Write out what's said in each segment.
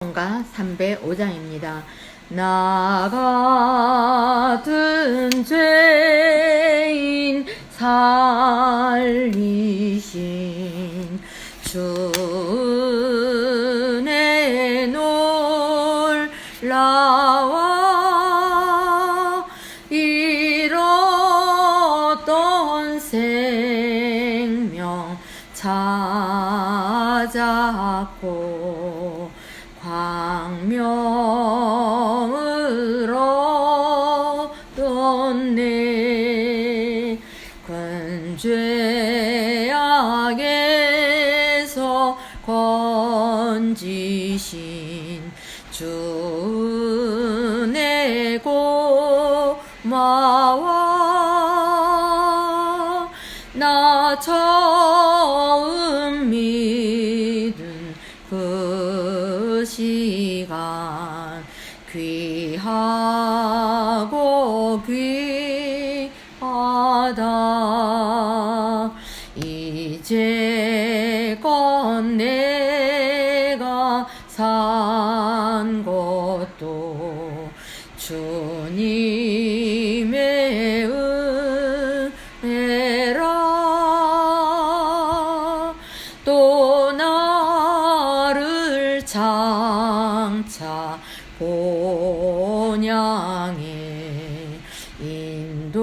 가 305장입니다. 나 같은 죄인 살리신 주의 놀라와 잃었던 생명 찾았고 광명을 얻었네. 큰 죄악에서 건지신 주의 고마워. 나 처음 믿은 그 시간 귀하고 귀하다. 이제껏 내가 산 것도 주님의 은혜라. 또 나를 장차 본향에 인도해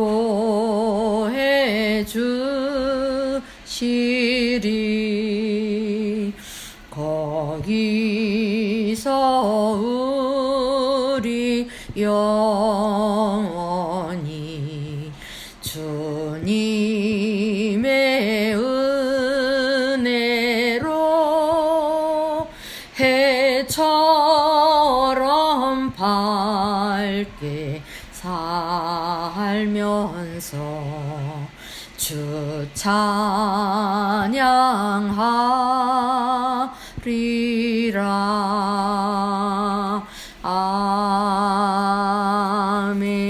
주시리. 거기서 우리 영원히 주님의 은혜로 해처럼 밝게 살면서 주 찬양하리라. 아멘.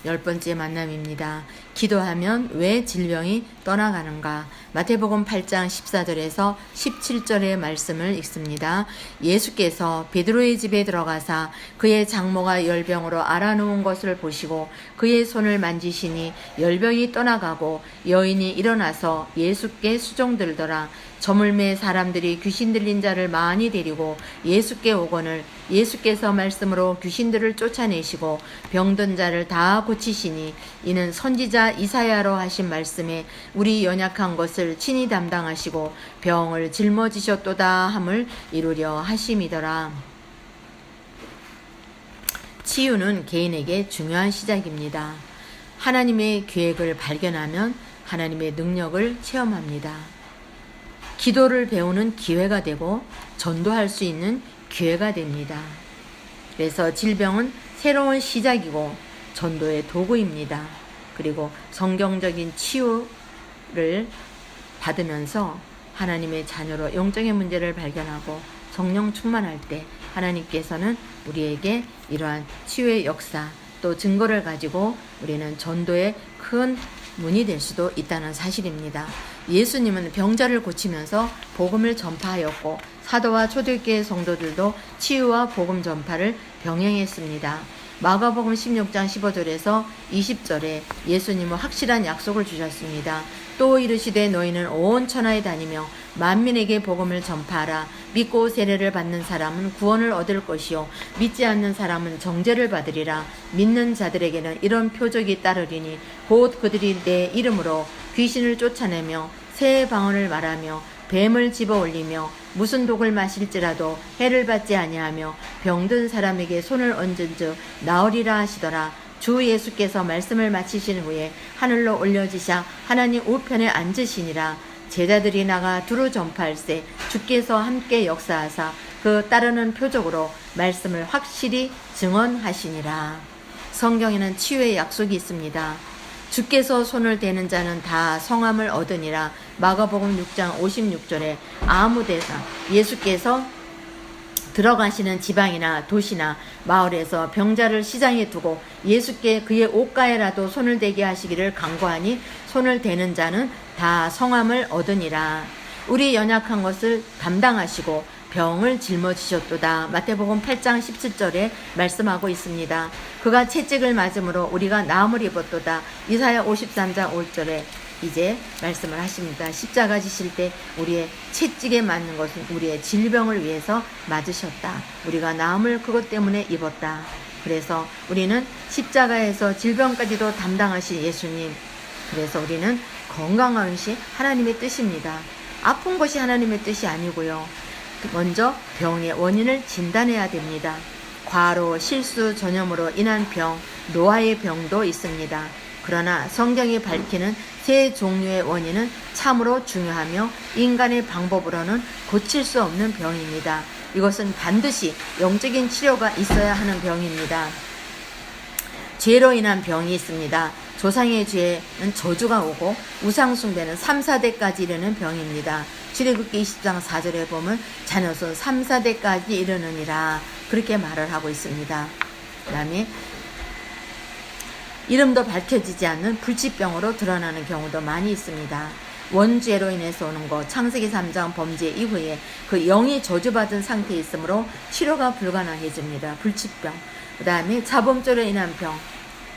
10번째 만남입니다. 기도하면 왜 질병이 떠나가는가? 마태복음 8장 14절에서 17절의 말씀을 읽습니다. 예수께서 베드로의 집에 들어가사 그의 장모가 열병으로 앓아누운 것을 보시고 그의 손을 만지시니 열병이 떠나가고 여인이 일어나서 예수께 수종들더라. 저물매 사람들이 귀신 들린 자를 많이 데리고 예수께 오거늘 예수께서 말씀으로 귀신들을 쫓아내시고 병든 자를 다 고치시니 이는 선지자 이사야로 하신 말씀에 우리 연약한 것을 친히 담당하시고 병을 짊어지셨도다 함을 이루려 하심이더라. 치유는 개인에게 중요한 시작입니다. 하나님의 계획을 발견하면 하나님의 능력을 체험합니다. 기도를 배우는 기회가 되고 전도할 수 있는 기회가 됩니다. 그래서 질병은 새로운 시작이고 전도의 도구입니다. 그리고 성경적인 치유를 받으면서 하나님의 자녀로 영적인 문제를 발견하고 성령 충만할 때 하나님께서는 우리에게 이러한 치유의 역사 또 증거를 가지고 우리는 전도의 큰 문이 될 수도 있다는 사실입니다. 예수님은 병자를 고치면서 복음을 전파하였고 사도와 초대교회 성도들도 치유와 복음 전파를 병행했습니다. 마가복음 16장 15절에서 20절에 예수님은 확실한 약속을 주셨습니다. 또 이르시되 너희는 온 천하에 다니며 만민에게 복음을 전파하라. 믿고 세례를 받는 사람은 구원을 얻을 것이요 믿지 않는 사람은 정죄를 받으리라. 믿는 자들에게는 이런 표적이 따르리니 곧 그들이 내 이름으로 귀신을 쫓아내며 새 방언을 말하며 뱀을 집어올리며 무슨 독을 마실지라도 해를 받지 아니하며 병든 사람에게 손을 얹은즉 나으리라 하시더라. 주 예수께서 말씀을 마치신 후에 하늘로 올려지사 하나님 우편에 앉으시니라. 제자들이 나가 두루 전파할세 주께서 함께 역사하사 그 따르는 표적으로 말씀을 확실히 증언하시니라. 성경에는 치유의 약속이 있습니다. 주께서 손을 대는 자는 다 성함을 얻으니라. 마가복음 6장 56절에 아무데나 예수께서 들어가시는 지방이나 도시나 마을에서 병자를 시장에 두고 예수께 그의 옷가에라도 손을 대게 하시기를 간구하니 손을 대는 자는 다 성함을 얻으니라. 우리 연약한 것을 담당하시고 병을 짊어지셨도다. 마태복음 8장 17절에 말씀하고 있습니다. 그가 채찍을 맞음으로 우리가 나음을 입었도다. 이사야 53장 5절에 이제 말씀을 하십니다. 십자가 지실 때 우리의 채찍에 맞는 것은 우리의 질병을 위해서 맞으셨다. 우리가 나음을 그것 때문에 입었다. 그래서 우리는 십자가에서 질병까지도 담당하신 예수님, 그래서 우리는 건강한 것이 하나님의 뜻입니다. 아픈 것이 하나님의 뜻이 아니고요. 먼저 병의 원인을 진단해야 됩니다. 과로, 실수, 전염으로 인한 병, 노화의 병도 있습니다. 그러나 성경이 밝히는 세 종류의 원인은 참으로 중요하며 인간의 방법으로는 고칠 수 없는 병입니다. 이것은 반드시 영적인 치료가 있어야 하는 병입니다. 죄로 인한 병이 있습니다. 조상의 죄는 저주가 오고 우상 숭배는 3, 4대까지 이르는 병입니다. 출애굽기 20장 4절에 보면 자녀손 3, 4대까지 이르느니라 그렇게 말을 하고 있습니다. 그 다음에 이름도 밝혀지지 않는 불치병으로 드러나는 경우도 많이 있습니다. 원죄로 인해서 오는 것, 창세기 3장 범죄 이후에 그 영이 저주받은 상태에 있으므로 치료가 불가능해집니다. 불치병. 그 다음에 자범죄로 인한 병,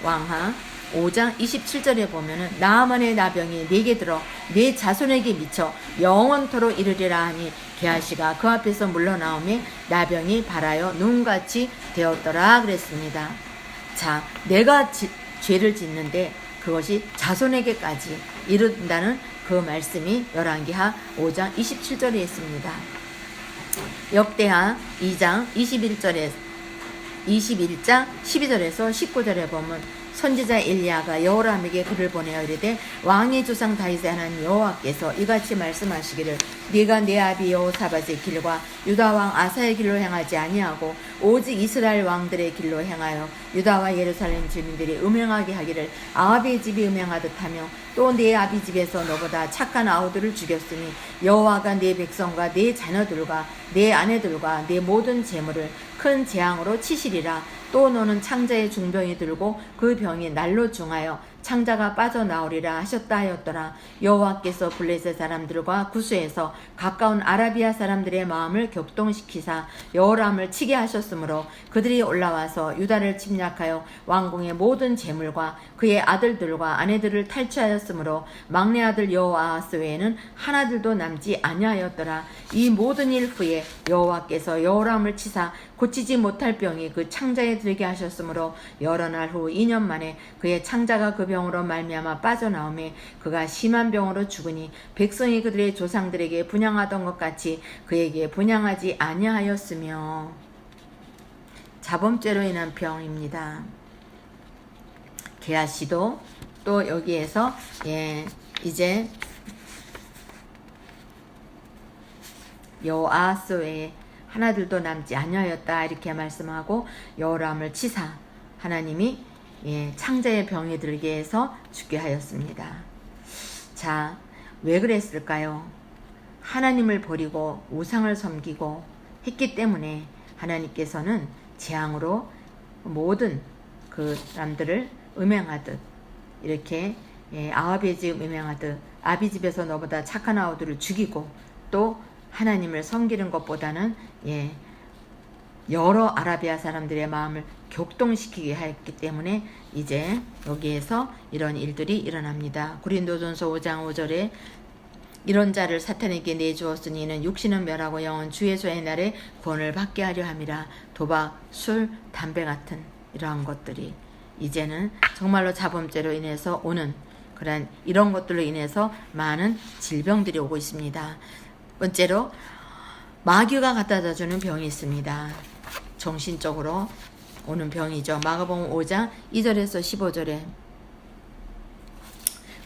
왕하 5장 27절에 보면은 나아만의 나병이 내게 들어 내 자손에게 미쳐 영원토록 이르리라 하니 게하시가 그 앞에서 물러나오매 나병이 발하여 눈같이 되었더라 그랬습니다. 자, 내가 죄를 짓는데 그것이 자손에게까지 이른다는 그 말씀이 열왕기하 5장 27절에 있습니다. 역대하 2장 21장 12절에서 19절에 보면 선지자 엘리야가 여호람에게 글을 보내어 이르되 왕의 조상 다윗의 하나님 여호와께서 이같이 말씀하시기를 네가 내 아비 여호사밧의 길과 유다 왕 아사의 길로 행하지 아니하고 오직 이스라엘 왕들의 길로 행하여 유다와 예루살렘 주민들이 음행하게 하기를 아합의 집이 음행하듯 하며 또 내 아비 집에서 너보다 착한 아우들을 죽였으니 여호와가 내 백성과 내 자녀들과 내 아내들과 내 모든 재물을 큰 재앙으로 치시리라. 또 너는 창자의 중병이 들고 그 병이 날로 중하여 창자가 빠져나오리라 하셨다 하였더라. 여호와께서 블레셋 사람들과 구스에서 가까운 아라비아 사람들의 마음을 격동시키사 여호람을 치게 하셨으므로 그들이 올라와서 유다를 침략하여 왕궁의 모든 재물과 그의 아들들과 아내들을 탈취하였으므로 막내 아들 여호아하스 외에는 하나들도 남지 아니하였더라. 이 모든 일 후에 여호와께서 여호람을 치사 고치지 못할 병이 그 창자에 들게 하셨으므로 여러 날 후 2년 만에 그의 창자가 그 병으로 말미암아 빠져나오매 그가 심한 병으로 죽으니 백성이 그들의 조상들에게 분향하던 것 같이 그에게 분향하지 아니하였으며. 자범죄로 인한 병입니다. 게하시도 또 여기에서 이제 여호아하스 외에 하나들도 남지 아니하였다 이렇게 말씀하고 여호람을 치사 하나님이 창자의 병이 들게 해서 죽게 하였습니다. 자, 왜 그랬을까요? 하나님을 버리고 우상을 섬기고 했기 때문에 하나님께서는 재앙으로 모든 그 사람들을 음행하듯 이렇게 아합의 집 음행하듯 아비 집에서 너보다 착한 아우들을 죽이고 또 하나님을 섬기는 것보다는 여러 아라비아 사람들의 마음을 격동시키게 했기 때문에 이제 여기에서 이런 일들이 일어납니다. 고린도전서 5장 5절에 이런 자를 사탄에게 내주었으니 이는 육신은 멸하고 영은 주 예수의 날에 구원을 받게 하려 함이라. 도박, 술, 담배 같은 이러한 것들이 이제는 정말로 자범죄로 인해서 오는 그런 이런 것들로 인해서 많은 질병들이 오고 있습니다. 번째로 마귀가 갖다다 주는 병이 있습니다. 정신적으로 오는 병이죠. 마가복음 5장 2절에서 15절에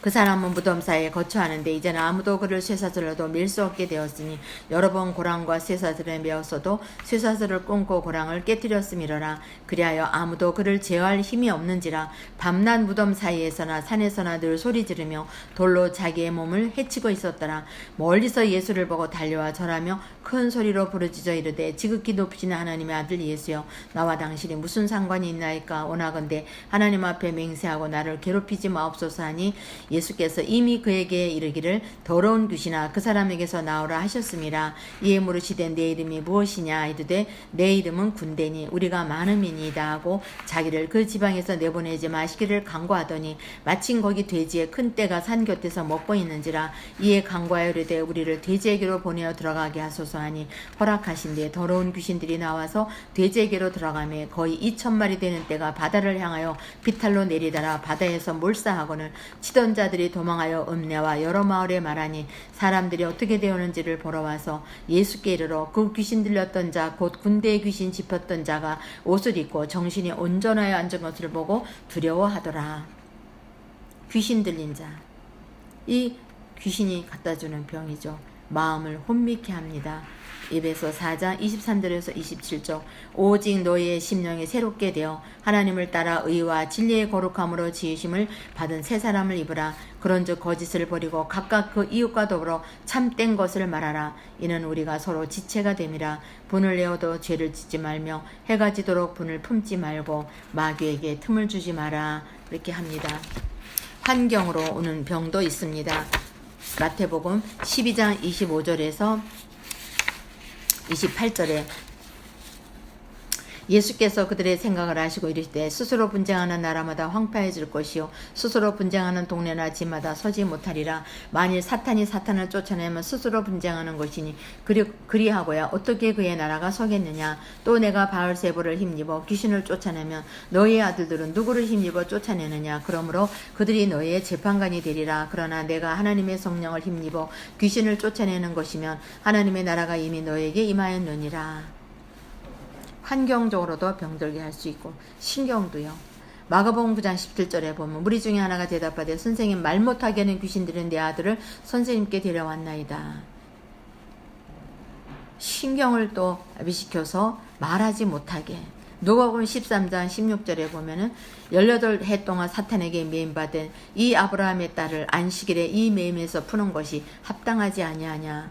그 사람은 무덤 사이에 거처하는데 이제는 아무도 그를 쇠사슬로도 밀 수 없게 되었으니 여러 번 고랑과 쇠사슬에 메었어도 쇠사슬을 끊고 고랑을 깨뜨렸음이러라. 그리하여 아무도 그를 제어할 힘이 없는지라. 밤낮 무덤 사이에서나 산에서나 늘 소리 지르며 돌로 자기의 몸을 해치고 있었더라. 멀리서 예수를 보고 달려와 절하며 큰 소리로 부르짖어 이르되 지극히 높으신 하나님의 아들 예수여, 나와 당신이 무슨 상관이 있나이까? 원하건대 하나님 앞에 맹세하고 나를 괴롭히지 마옵소서 하니 예수께서 이미 그에게 이르기를 더러운 귀신아 그 사람에게서 나오라 하셨음이라. 이에 물으시되 내 이름이 무엇이냐 이르되 내 이름은 군대니 우리가 많음이니이다 하고 자기를 그 지방에서 내보내지 마시기를 간구하더니 마침 거기 돼지의 큰 떼가 산 곁에서 먹고 있는지라. 이에 간구하여 이르되 우리를 돼지에게로 보내어 들어가게 하소서 하니 허락하신 뒤에 더러운 귀신들이 나와서 돼지에게로 들어가매 거의 2,000마리 되는 떼가 바다를 향하여 비탈로 내리다라 바다에서 몰사하고는 치던 자들이 도망하여 읍내와 여러 마을에 말하니 사람들이 어떻게 되었는지를 보러 와서 예수께 이르러 그 귀신 들렸던 자 곧 군대의 귀신 짚었던 자가 옷을 입고 정신이 온전하여 앉은 것을 보고 두려워하더라. 귀신 들린 자, 이 귀신이 갖다주는 병이죠. 마음을 혼미케 합니다. 에베소 4장 23절에서 27절 오직 너희의 심령이 새롭게 되어 하나님을 따라 의와 진리의 거룩함으로 지으심을 받은 새 사람을 입으라. 그런즉 거짓을 버리고 각각 그 이웃과 더불어 참된 것을 말하라. 이는 우리가 서로 지체가 됨이라. 분을 내어도 죄를 짓지 말며 해가 지도록 분을 품지 말고 마귀에게 틈을 주지 마라. 이렇게 합니다. 환경으로 오는 병도 있습니다. 마태복음 12장 25절에서 28절에 예수께서 그들의 생각을 아시고 이르시되 스스로 분쟁하는 나라마다 황폐해질 것이요 스스로 분쟁하는 동네나 집마다 서지 못하리라. 만일 사탄이 사탄을 쫓아내면 스스로 분쟁하는 것이니 그리하고야 어떻게 그의 나라가 서겠느냐. 또 내가 바알세불을 힘입어 귀신을 쫓아내면 너희의 아들들은 누구를 힘입어 쫓아내느냐. 그러므로 그들이 너희의 재판관이 되리라. 그러나 내가 하나님의 성령을 힘입어 귀신을 쫓아내는 것이면 하나님의 나라가 이미 너희에게 임하였느니라. 환경적으로도 병들게 할 수 있고 신경도요. 마가복음 9장 17절에 보면 무리 중에 하나가 대답하되 선생님 말 못하게 하는 귀신들은 내 아들을 선생님께 데려왔나이다. 신경을 또 아비시켜서 말하지 못하게. 누가복음 13장 16절에 보면은 18해 동안 사탄에게 매임받은 이 아브라함의 딸을 안식일에 이 매임에서 푸는 것이 합당하지 아니하냐.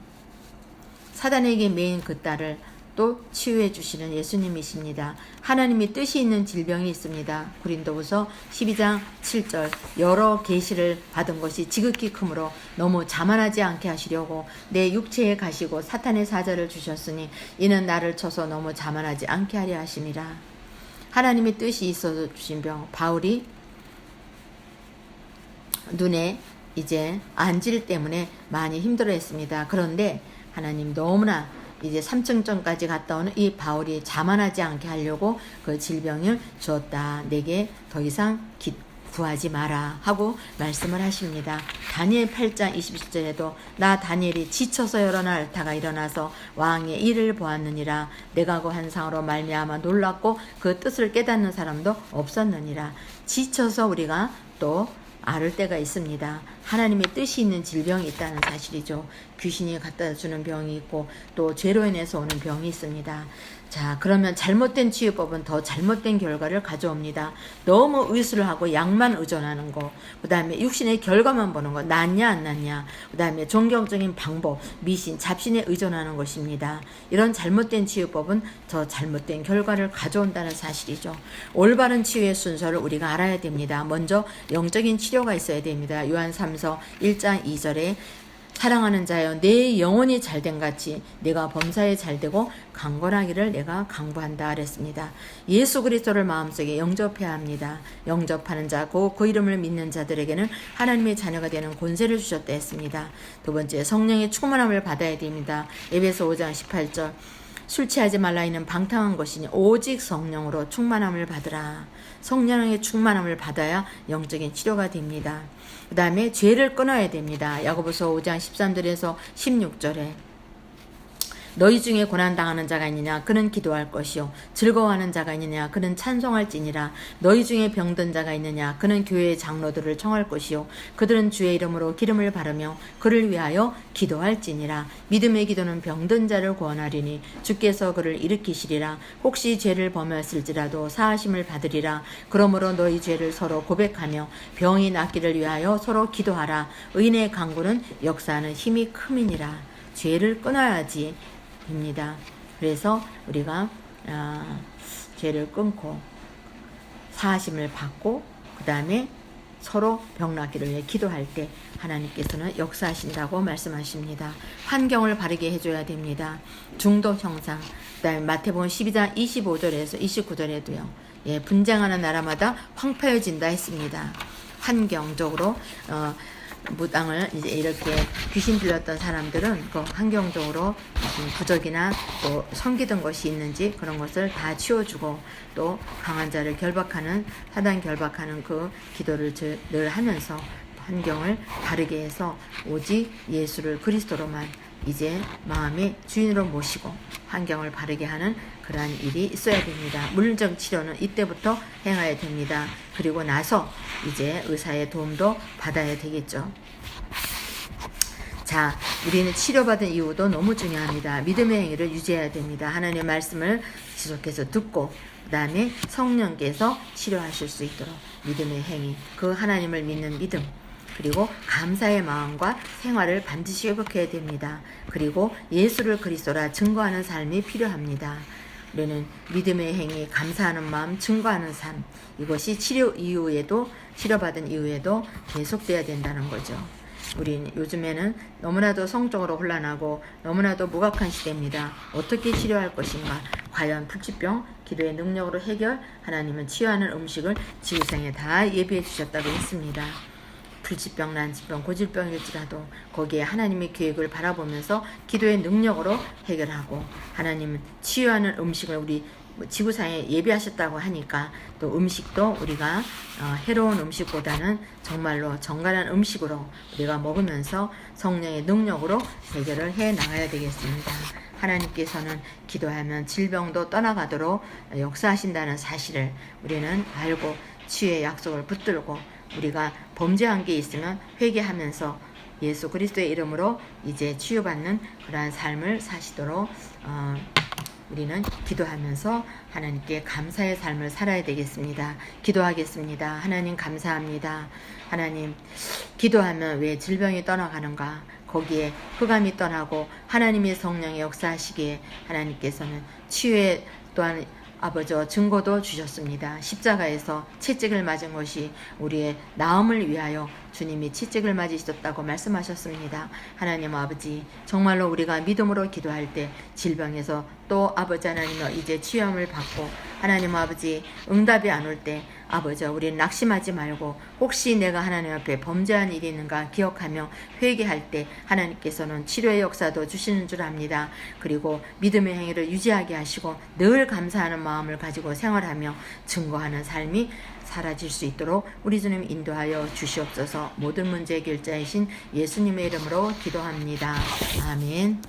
사단에게 매인 그 딸을 또 치유해 주시는 예수님이십니다. 하나님이 뜻이 있는 질병이 있습니다. 고린도후서 12장 7절 여러 계시를 받은 것이 지극히 크므로 너무 자만하지 않게 하시려고 내 육체에 가시고 사탄의 사자를 주셨으니 이는 나를 쳐서 너무 자만하지 않게 하려 하심이라. 하나님의 뜻이 있어서 주신 병. 바울이 눈에 이제 안질 때문에 많이 힘들어했습니다. 그런데 하나님 너무나 이제 3층전까지 갔다 오는 이 바울이 자만하지 않게 하려고 그 질병을 주었다. 내게 더 이상 구하지 마라 하고 말씀을 하십니다. 다니엘 8장 27절에도 나 다니엘이 지쳐서 여러 날 앓다가 일어나서 왕의 일을 보았느니라. 내가 그 환상으로 말미암아 놀랐고 그 뜻을 깨닫는 사람도 없었느니라. 지쳐서 우리가 또 앓을 때가 있습니다. 하나님의 뜻이 있는 질병이 있다는 사실이죠. 귀신이 갖다 주는 병이 있고 또 죄로 인해서 오는 병이 있습니다. 자, 그러면 잘못된 치유법은 더 잘못된 결과를 가져옵니다. 너무 의술을 하고 약만 의존하는 거, 그 다음에 육신의 결과만 보는 거, 낫냐 안 낫냐, 그 다음에 종교적인 방법, 미신, 잡신에 의존하는 것입니다. 이런 잘못된 치유법은 더 잘못된 결과를 가져온다는 사실이죠. 올바른 치유의 순서를 우리가 알아야 됩니다. 먼저 영적인 치료가 있어야 됩니다. 요한 3서 1장 2절에 사랑하는 자여 내 영혼이 잘된 같이 내가 범사에 잘되고 강건하기를 내가 강구한다 그랬습니다. 예수 그리스도를 마음속에 영접해야 합니다. 영접하는 자, 그 이름을 믿는 자들에게는 하나님의 자녀가 되는 권세를 주셨다 했습니다. 두 번째, 성령의 충만함을 받아야 됩니다. 에베소 5장 18절 술 취하지 말라 이는 방탕한 것이니 오직 성령으로 충만함을 받으라. 성령의 충만함을 받아야 영적인 치료가 됩니다. 그 다음에 죄를 끊어야 됩니다. 야고보서 5장 13절에서 16절에 너희 중에 고난당하는 자가 있느냐 그는 기도할 것이요 즐거워하는 자가 있느냐 그는 찬송할지니라. 너희 중에 병든 자가 있느냐 그는 교회의 장로들을 청할 것이요 그들은 주의 이름으로 기름을 바르며 그를 위하여 기도할지니라. 믿음의 기도는 병든 자를 구원하리니 주께서 그를 일으키시리라. 혹시 죄를 범하였을지라도 사하심을 받으리라. 그러므로 너희 죄를 서로 고백하며 병이 낫기를 위하여 서로 기도하라. 의인의 간구는 역사하는 힘이 큼이니라. 죄를 끊어야지 입니다. 그래서 우리가 죄를 끊고 사하심을 받고 그 다음에 서로 병 낫기를 위해 기도할 때 하나님께서는 역사하신다고 말씀하십니다. 환경을 바르게 해줘야 됩니다. 중독 형상, 그다음에 마태복음 12장 25절에서 29절에도요. 예, 분쟁하는 나라마다 황폐해진다 했습니다. 환경적으로 무당을 이제 이렇게 귀신 들렸던 사람들은 그 환경적으로 부적이나 또 섬기던 것이 있는지 그런 것을 다 치워주고 또 강한 자를 결박하는 사단 결박하는 그 기도를 늘 하면서 환경을 바르게 해서 오직 예수를 그리스도로만 이제 마음의 주인으로 모시고 환경을 바르게 하는 그러한 일이 있어야 됩니다. 물리적 치료는 이때부터 행해야 됩니다. 그리고 나서 이제 의사의 도움도 받아야 되겠죠. 자, 우리는 치료받은 이유도 너무 중요합니다. 믿음의 행위를 유지해야 됩니다. 하나님의 말씀을 지속해서 듣고 그 다음에 성령께서 치료하실 수 있도록 믿음의 행위, 그 하나님을 믿는 믿음, 그리고 감사의 마음과 생활을 반드시 회복해야 됩니다. 그리고 예수를 그리스도라 증거하는 삶이 필요합니다. 우리는 믿음의 행위, 감사하는 마음, 증거하는 삶, 이것이 치료받은 이후에도 계속돼야 된다는 거죠. 우린 요즘에는 너무나도 성적으로 혼란하고 너무나도 무각한 시대입니다. 어떻게 치료할 것인가? 과연 불치병, 기도의 능력으로 해결, 하나님은 치유하는 음식을 지구상에 다 예비해 주셨다고 했습니다. 불치병, 난치병, 고질병일지라도 거기에 하나님의 계획을 바라보면서 기도의 능력으로 해결하고 하나님은 치유하는 음식을 우리 지구상에 예비하셨다고 하니까 또 음식도 우리가 해로운 음식보다는 정말로 정갈한 음식으로 우리가 먹으면서 성령의 능력으로 해결을 해 나가야 되겠습니다. 하나님께서는 기도하면 질병도 떠나가도록 역사하신다는 사실을 우리는 알고 치유의 약속을 붙들고 우리가 범죄한 게 있으면 회개하면서 예수 그리스도의 이름으로 이제 치유받는 그러한 삶을 사시도록 우리는 기도하면서 하나님께 감사의 삶을 살아야 되겠습니다. 기도하겠습니다. 하나님 감사합니다. 하나님, 기도하면 왜 질병이 떠나가는가? 거기에 흑암이 떠나고 하나님의 성령이 역사하시기에 하나님께서는 치유의 또한 아버지와 증거도 주셨습니다. 십자가에서 채찍을 맞은 것이 우리의 나음을 위하여 주님이 채찍을 맞으셨다고 말씀하셨습니다. 하나님 아버지, 정말로 우리가 믿음으로 기도할 때 질병에서 또 아버지 하나님은 이제 치유함을 받고 하나님 아버지 응답이 안 올 때 아버지 우리는 낙심하지 말고 혹시 내가 하나님 앞에 범죄한 일이 있는가 기억하며 회개할 때 하나님께서는 치료의 역사도 주시는 줄 압니다. 그리고 믿음의 행위를 유지하게 하시고 늘 감사하는 마음을 가지고 생활하며 증거하는 삶이 사라질 수 있도록 우리 주님 인도하여 주시옵소서. 모든 문제 해결자이신 예수님의 이름으로 기도합니다. 아멘.